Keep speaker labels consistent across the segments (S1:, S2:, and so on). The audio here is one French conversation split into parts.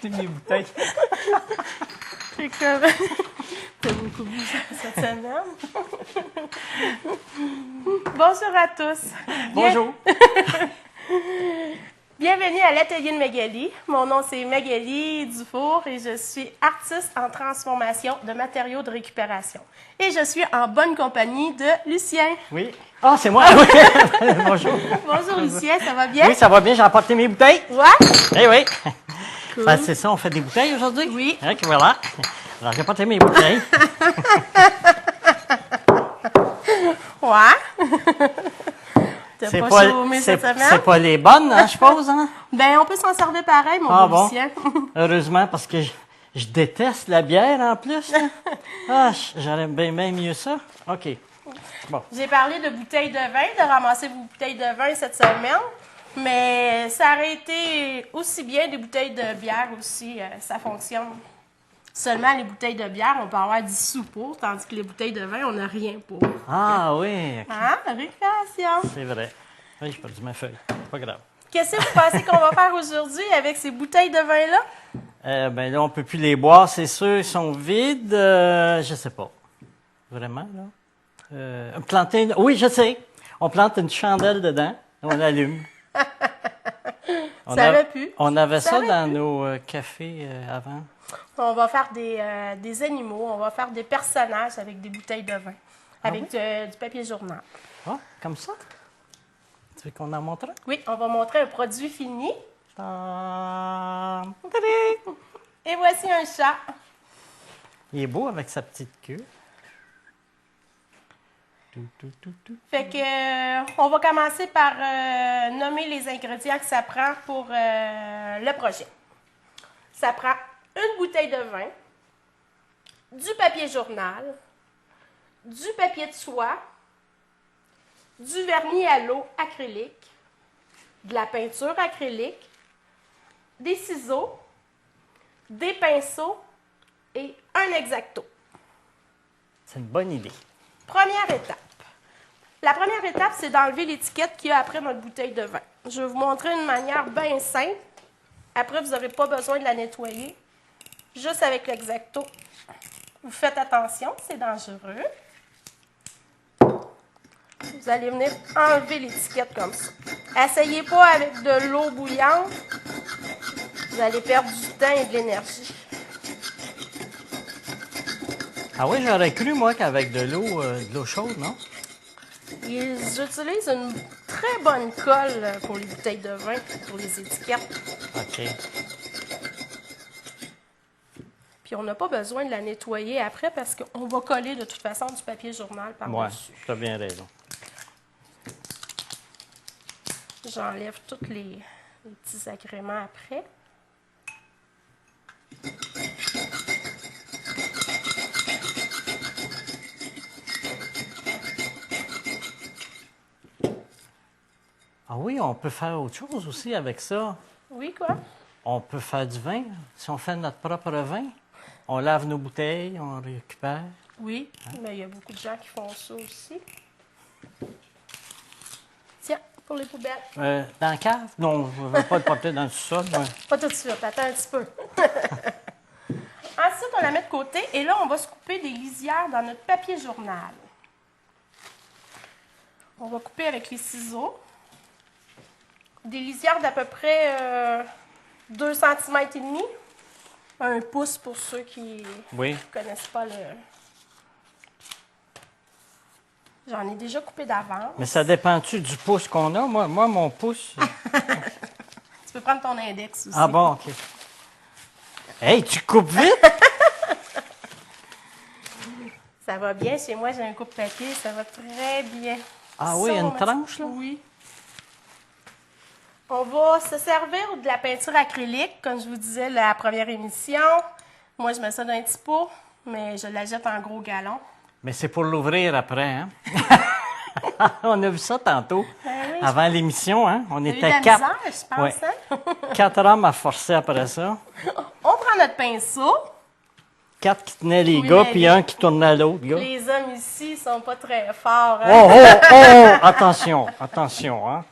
S1: apporter mes bouteilles.
S2: C'est comme... T'as beaucoup bu cette semaine. Bonjour à tous.
S1: Bonjour.
S2: Bienvenue à l'Atelier de Magali. Mon nom, c'est Magali Dufour et je suis artiste en transformation de matériaux de récupération. Et je suis en bonne compagnie de Lucien.
S1: Oui. Ah, c'est moi. Oui. Bonjour.
S2: Bonjour Lucien, ça va bien?
S1: Oui, ça va bien. J'ai apporté mes bouteilles.
S2: Ouais?
S1: Eh oui.
S2: Cool.
S1: Ben, c'est ça, on fait des bouteilles aujourd'hui?
S2: Oui.
S1: OK, voilà. Alors, j'ai apporté mes bouteilles.
S2: Ouais. T'as
S1: C'est
S2: pas chômé cette semaine?
S1: c'est pas les bonnes, hein, je suppose, hein?
S2: Ben, on peut s'en servir pareil, mon beau
S1: Bon.
S2: Lucien.
S1: Heureusement, parce que je déteste la bière en plus. Là. Ah, j'aurais bien mieux ça. OK. Bon.
S2: J'ai parlé de bouteilles de vin, de ramasser vos bouteilles de vin cette semaine, mais ça aurait été aussi bien des bouteilles de bière aussi, ça fonctionne. Seulement les bouteilles de bière, on peut avoir 10 sous pour, tandis que les bouteilles de vin, on n'a rien pour.
S1: Ah oui, OK.
S2: Hein? Récupération.
S1: C'est vrai. Oui, j'ai perdu ma feuille. Pas grave.
S2: Qu'est-ce que vous pensez qu'on va faire aujourd'hui avec ces bouteilles de vin-là?
S1: Ben là, on peut plus les boire, c'est sûr. Ils sont vides. Je sais pas. Vraiment, là? Planter oui, je sais. On plante une chandelle dedans. On l'allume.
S2: Ça aurait pu.
S1: On avait ça
S2: aurait
S1: dans
S2: pu.
S1: nos cafés avant.
S2: On va faire des animaux, on va faire des personnages avec des bouteilles de vin, avec du papier journal.
S1: Ah, comme ça? Tu veux qu'on en montre un?
S2: Oui, on va montrer un produit fini.
S1: Tadam!
S2: Et voici un chat.
S1: Il est beau avec sa petite queue.
S2: Fait que, on va commencer par nommer les ingrédients que ça prend pour le projet. Ça prend une bouteille de vin, du papier journal, du papier de soie, du vernis à l'eau acrylique, de la peinture acrylique, des ciseaux, des pinceaux et un X-Acto.
S1: C'est une bonne idée.
S2: Première étape. La première étape, c'est d'enlever l'étiquette qu'il y a après notre bouteille de vin. Je vais vous montrer une manière bien simple. Après, vous n'aurez pas besoin de la nettoyer. Juste avec l'X-Acto. Vous faites attention, c'est dangereux. Vous allez venir enlever l'étiquette comme ça. Essayez pas avec de l'eau bouillante. Vous allez perdre du temps et de l'énergie.
S1: Ah oui, j'aurais cru, moi, qu'avec de l'eau chaude, non?
S2: Ils utilisent une très bonne colle pour les bouteilles de vin, pour les étiquettes.
S1: OK.
S2: Puis on n'a pas besoin de la nettoyer après parce qu'on va coller de toute façon du papier journal
S1: Oui,
S2: par-dessus.
S1: tu as bien raison.
S2: J'enlève tous les petits agréments après.
S1: Ah oui, on peut faire autre chose aussi avec ça.
S2: Oui, quoi?
S1: On peut faire du vin. Si on fait notre propre vin, on lave nos bouteilles, on récupère.
S2: Oui, mais il y a beaucoup de gens qui font ça aussi. Tiens, pour les poubelles.
S1: Dans la cave? Non, je ne veux pas le porter dans le sol. Ouais.
S2: Pas tout de suite, attends un petit peu. Ensuite, on la met de côté et là, on va se couper des lisières dans notre papier journal. On va couper avec les ciseaux. Des lisières d'à peu près 2 cm et demi. Un pouce pour ceux qui
S1: Oui.
S2: ne connaissent pas le... J'en ai déjà coupé d'avance.
S1: Mais ça dépend-tu du pouce qu'on a? Moi mon pouce...
S2: Tu peux prendre ton index aussi.
S1: Ah bon, OK. Hey, tu coupes vite?
S2: Ça va bien. Chez moi, j'ai un coupe-papier. Ça va très bien.
S1: Ah oui,
S2: Ça, on
S1: une
S2: va-
S1: tranche, là?
S2: Oui. On va se servir de la peinture acrylique, comme je vous disais la première émission. Moi, je mets ça dans un petit pot, mais je la jette en gros galon.
S1: Mais c'est pour l'ouvrir après, hein? On a vu ça tantôt,
S2: Ben oui,
S1: avant l'émission, hein? On
S2: j'ai eu de
S1: était
S2: la
S1: quatre.
S2: misère, je pense.
S1: Ouais.
S2: Hein?
S1: 4 hommes à forcer après ça.
S2: On prend notre pinceau.
S1: 4 qui tenaient les
S2: Oui,
S1: gars,
S2: mais
S1: puis un qui tournait à l'autre gars.
S2: Les hommes ici sont pas très forts.
S1: Oh,
S2: Hein?
S1: oh, oh! Attention, attention, hein?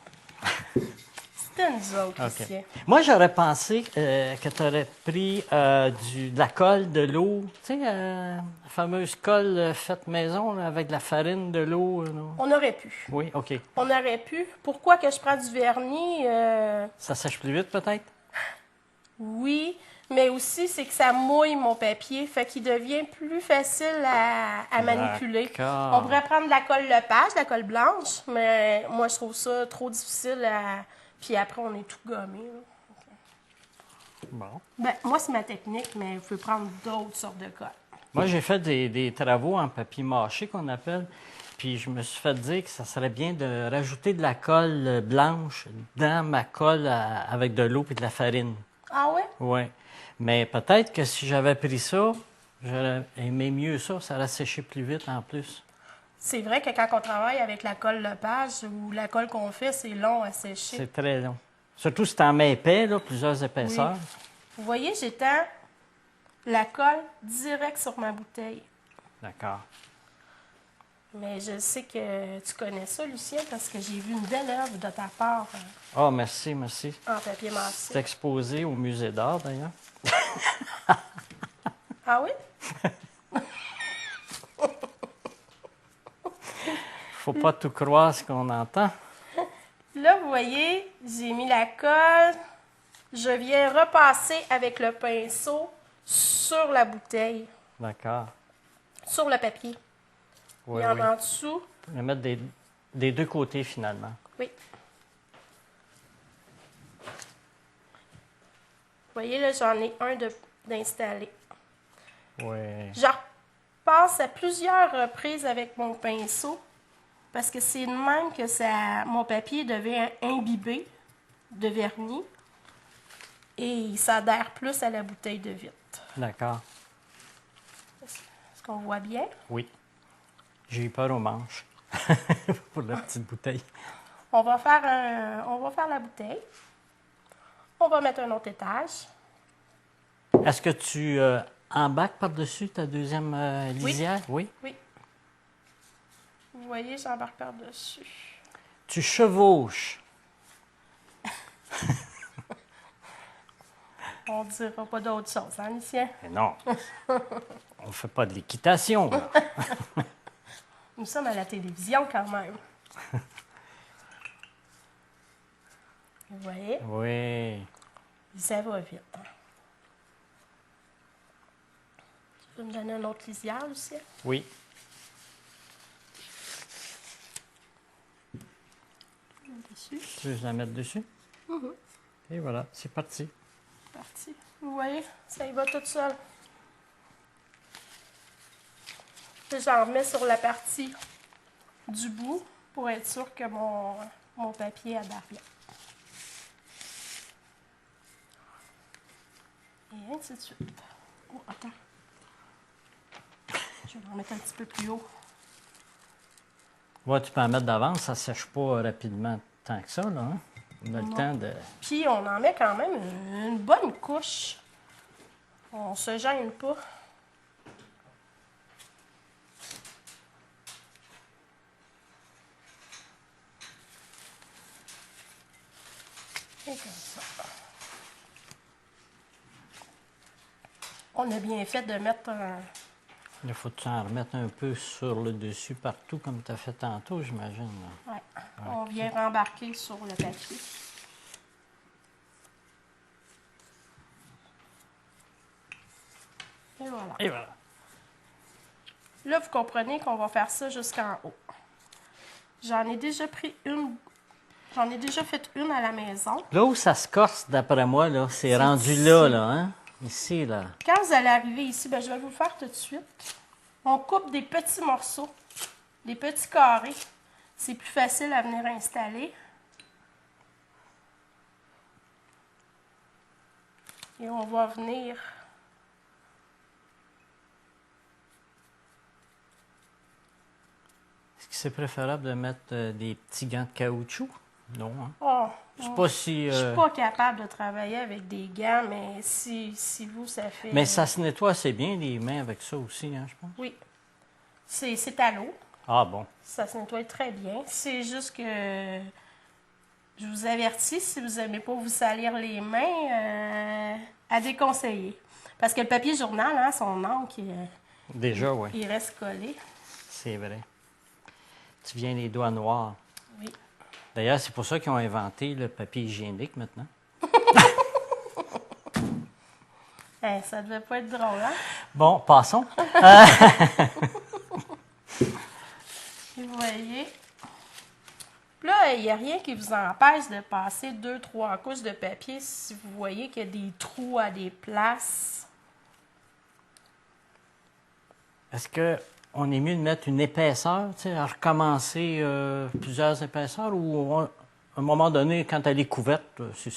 S2: C'est à nous autres,
S1: OK.
S2: Lucien.
S1: Moi, j'aurais pensé que tu aurais pris de la colle, de l'eau. Tu sais, la fameuse colle faite maison là, avec de la farine, de l'eau. Là.
S2: On aurait pu.
S1: Oui, OK.
S2: On aurait pu. Pourquoi que je prends du vernis?
S1: Ça sèche plus vite, peut-être?
S2: Oui, mais aussi, c'est que ça mouille mon papier, fait qu'il devient plus facile à manipuler.
S1: D'accord.
S2: On pourrait prendre de la colle Lepage, la colle blanche, mais moi, je trouve ça trop difficile à... Puis après, on est tout gommé. Là.
S1: Bon.
S2: Ben, moi, c'est ma technique, mais vous pouvez prendre d'autres sortes de colle.
S1: Moi, j'ai fait des travaux en papier mâché, qu'on appelle. Puis je me suis fait dire que ça serait bien de rajouter de la colle blanche dans ma colle avec de l'eau et de la farine.
S2: Ah ouais?
S1: Oui. Mais peut-être que si j'avais pris ça, j'aurais aimé mieux ça. Ça aurait séché plus vite en plus.
S2: C'est vrai que quand on travaille avec la colle Lepage ou la colle qu'on fait, c'est long à sécher.
S1: C'est très long. Surtout si tu en mets épais, là, plusieurs épaisseurs.
S2: Oui. Vous voyez, j'étends la colle direct sur ma bouteille.
S1: D'accord.
S2: Mais je sais que tu connais ça, Lucien, parce que j'ai vu une belle œuvre de ta part
S1: Ah, merci, merci.
S2: en papier
S1: C'est
S2: mâché.
S1: exposé au musée d'art, d'ailleurs.
S2: Ah oui?
S1: Faut pas tout croire ce qu'on entend.
S2: Là, vous voyez, j'ai mis la colle. Je viens repasser avec le pinceau sur la bouteille,
S1: D'accord.
S2: sur le papier.
S1: Oui,
S2: Et en
S1: oui.
S2: dessous,
S1: On va mettre des deux côtés, finalement.
S2: oui. Vous voyez, là, j'en ai un d'installé.
S1: Oui.
S2: Je repasse à plusieurs reprises avec mon pinceau parce que c'est de même que mon papier devient imbibé de vernis et il s'adhère plus à la bouteille de vitre.
S1: D'accord.
S2: Est-ce qu'on voit bien?
S1: Oui. J'ai eu peur aux manches pour la petite bouteille.
S2: On va faire la bouteille. On va mettre un autre étage.
S1: Est-ce que tu embaques par-dessus ta deuxième lisière? Oui.
S2: Oui. Vous voyez, j'embarque par-dessus.
S1: Tu chevauches.
S2: On ne dira pas d'autre chose, hein, Lucien?
S1: Mais non. On fait pas de l'équitation, là.
S2: Nous sommes à la télévision quand même. Vous voyez?
S1: Oui.
S2: Ça va vite. Hein? Tu peux me donner un autre lisière, Lucien?
S1: Oui.
S2: Dessus.
S1: Tu veux la mettre dessus? Et voilà, c'est parti.
S2: Parti. Vous voyez, ça y va tout seul. Là, j'en remets sur la partie du bout pour être sûr que mon papier adhère bien. Et ainsi de suite. Oh, attends. Je vais en mettre un petit peu plus haut.
S1: Ouais, tu peux en mettre d'avance, ça sèche pas rapidement tant que ça, là. Hein? On a le temps de...
S2: Puis on en met quand même une bonne couche. On se gêne pas. Et comme ça. On a bien fait de mettre un...
S1: Il faut que tu en remettes un peu sur le dessus partout, comme tu as fait tantôt, j'imagine. Là.
S2: Ouais, on vient rembarquer sur le papier. Et voilà.
S1: Et voilà.
S2: Là, vous comprenez qu'on va faire ça jusqu'en haut. J'en ai déjà pris une. J'en ai déjà fait une à la maison.
S1: Là où ça se corse, d'après moi, là, c'est rendu
S2: ici.
S1: là, hein? Ici, là.
S2: Quand vous allez arriver ici, ben, je vais vous le faire tout de suite. On coupe des petits morceaux, des petits carrés. C'est plus facile à venir installer. Et on va venir...
S1: Est-ce que c'est préférable de mettre des petits gants de caoutchouc? Non, hein?
S2: Oh,
S1: C'est pas si...
S2: je suis pas capable de travailler avec des gants, mais si vous, ça fait...
S1: Mais ça se nettoie assez bien les mains avec ça aussi, hein, je pense.
S2: Oui. C'est à l'eau.
S1: Ah bon.
S2: Ça se nettoie très bien. C'est juste que je vous avertis, si vous n'aimez pas vous salir les mains, à déconseiller. Parce que le papier journal, hein, son encre,
S1: Déjà, oui.
S2: il reste collé.
S1: C'est vrai. Tu viens les doigts noirs.
S2: Oui.
S1: D'ailleurs, c'est pour ça qu'ils ont inventé le papier hygiénique maintenant.
S2: Ça devait pas être drôle, hein?
S1: Bon, passons.
S2: Vous voyez. Puis là, il n'y a rien qui vous empêche de passer 2-3 couches de papier si vous voyez qu'il y a des trous à des places.
S1: Est-ce qu'on est mieux de mettre une épaisseur, tu sais, à recommencer plusieurs épaisseurs ou à un moment donné, quand elle est couverte, c'est